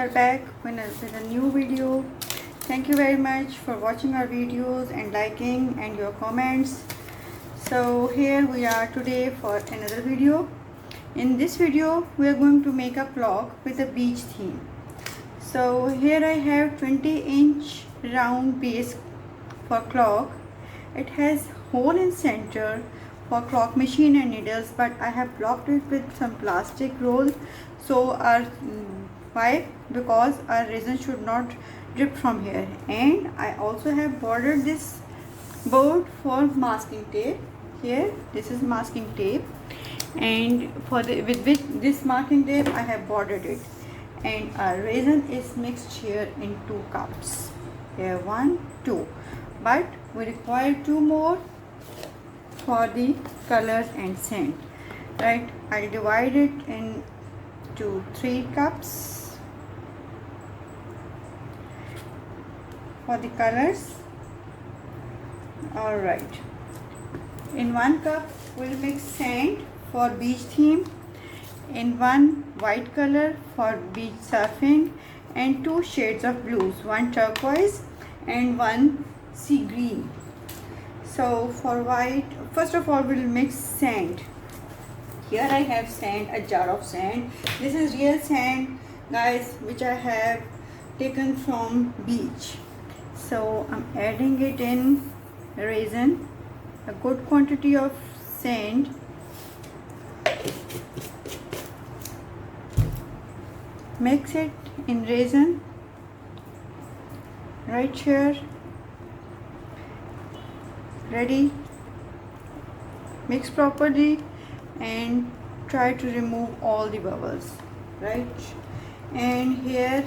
are back with a new video. Thank you very much for watching our videos and liking and your comments. So here we are today for another video. In this video we are going to make a clock with a beach theme. So here I have 20-inch round base for clock. It has hole in center for clock machine and needles, but I have blocked it with some plastic roll. So why? Because our resin should not drip from here. And I also have bordered this board for masking tape. Here this is masking tape, and with this masking tape I have bordered it. And our resin is mixed here in 2 cups. Here 1, 2, but we require 2 more for the colors and sand. Right, I'll divide it into 3 cups for the colors. All right, in 1 cup we'll mix sand for beach theme, in 1 white color for beach surfing, and 2 shades of blues, 1 turquoise and 1 sea green. So for white, first of all we'll mix sand. Here I have sand, a jar of sand. This is real sand, guys, which I have taken from beach. So I'm adding it in resin, a good quantity of sand. Mix it in resin right here. Ready? Mix properly and try to remove all the bubbles, right? And here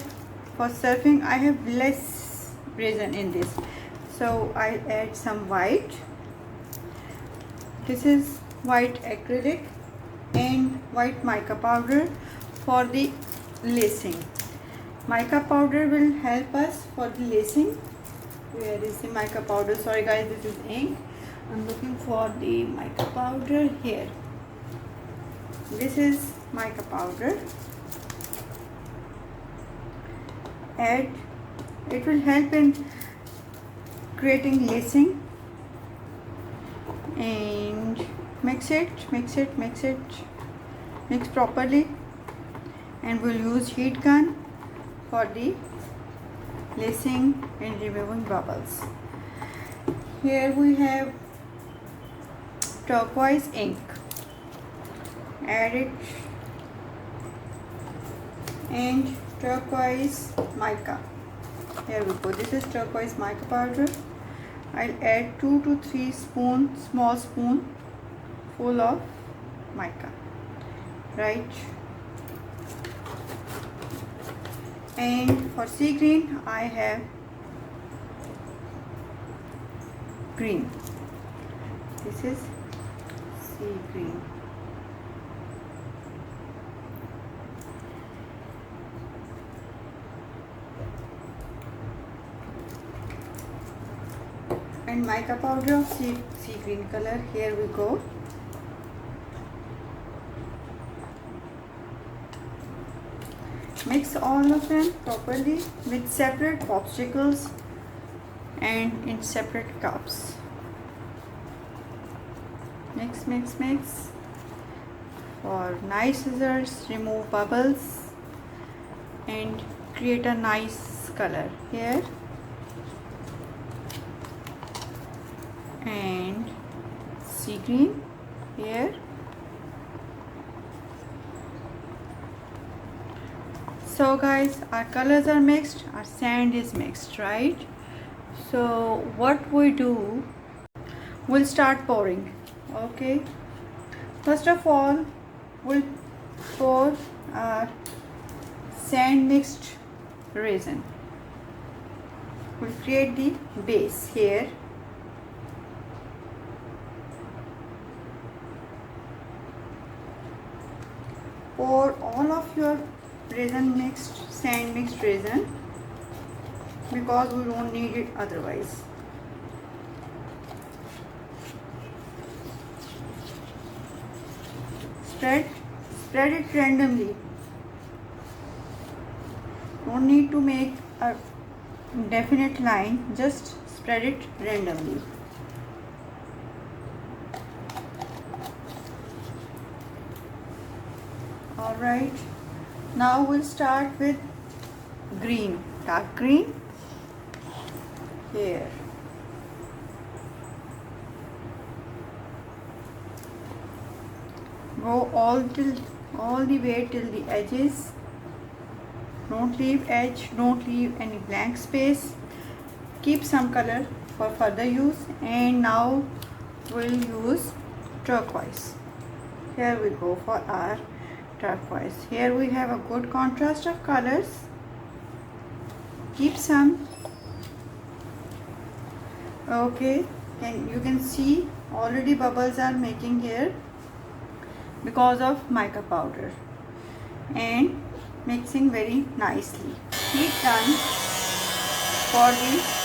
for surfing I have less resin in this, so I add some white. This is white acrylic and white mica powder for the lacing. Mica powder will help us for the lacing. Where is the mica powder? Sorry guys, this is ink. I'm looking for the mica powder here. This is mica powder. Add, it will help in creating lacing. And mix properly, and we'll use heat gun for the lacing and removing bubbles. Here we have turquoise ink. Add it, and turquoise mica. Here we go. This is turquoise mica powder. I'll add 2 to 3 small spoon full of mica, right? And for sea green I have green. This is sea green. And mica powder of sea green color. Here we go. Mix all of them properly with separate popsicles and in separate cups. Mix for nice results. Remove bubbles and create a nice color here. And sea green here. So guys, our colors are mixed, our sand is mixed, right? So what we do, we'll start pouring. Okay, first of all we'll pour our sand mixed resin. We'll create the base here. Pour all of your sand mixed resin, because we don't need it otherwise. Spread it randomly. Don't need to make a definite line, just spread it randomly. Alright, now we'll start with green, dark green here. Go all the way till the edges. Don't leave edge, don't leave any blank space. Keep some color for further use. And now we'll use turquoise. Here we go for our turquoise. Here we have a good contrast of colors. Keep some. Okay, and you can see already bubbles are making here because of mica powder, and mixing very nicely. Heat done for the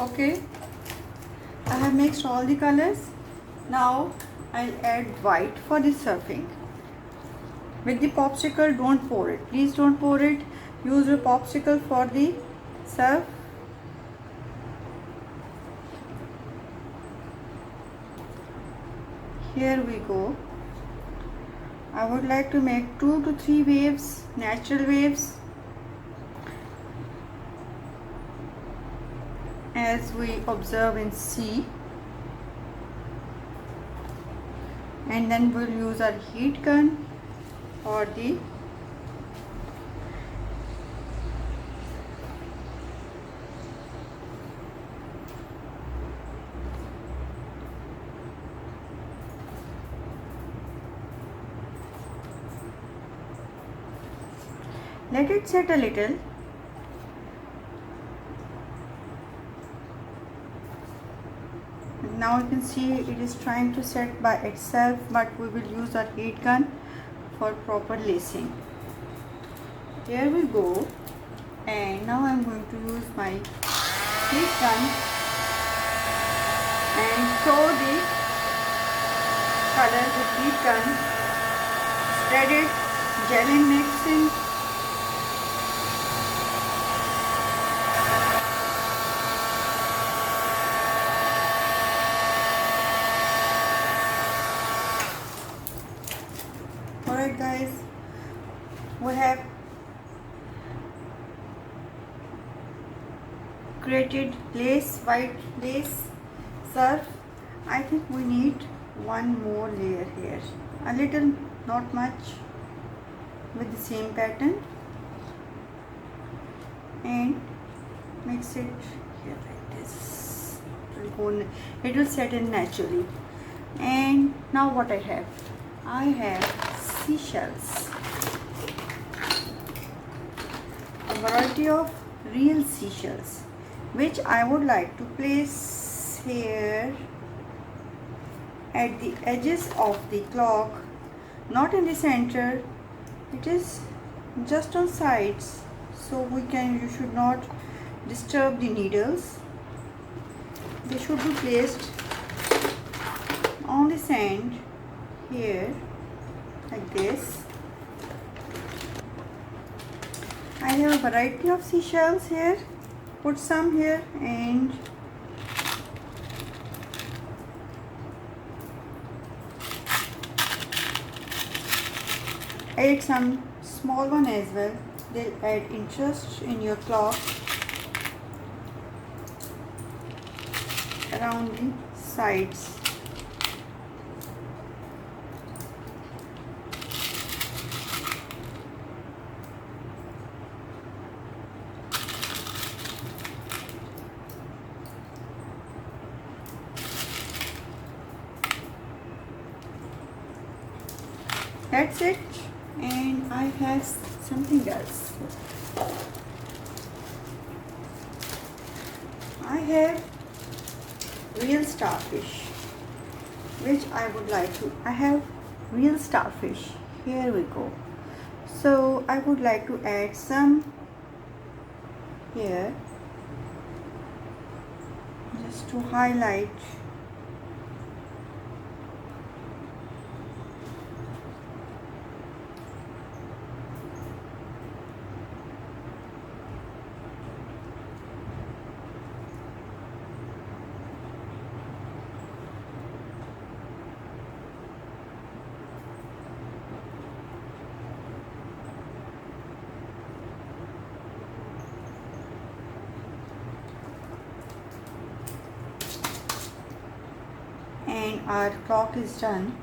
okay, I have mixed all the colors. Now I'll add white for the surfing. With the popsicle, don't pour it. Please don't pour it. Use your popsicle for the surf. Here we go. I would like to make 2 to 3 waves, natural waves, as we observe in sea, and then we'll use our heat gun for the let it set a little. Now you can see it is trying to set by itself, but we will use our heat gun for proper lacing. Here we go, and now I'm going to use my heat gun and throw the color with heat gun, spread it, gel and mixing. Alright guys, we have created lace, white lace surf. I think we need one more layer here, a little, not much, with the same pattern, and mix it here like this. It will set in naturally. And now what I have seashells, a variety of real seashells, which I would like to place here at the edges of the clock, not in the center. It is just on sides, so you should not disturb the needles. They should be placed on the sand here like this. I have a variety of seashells here. Put some here and add some small one as well. They'll add interest in your clock around the sides. That's it. And I have something else. I have real starfish, which I would like to. I have real starfish. Here we go. So I would like to add some here just to highlight. And our clock is done.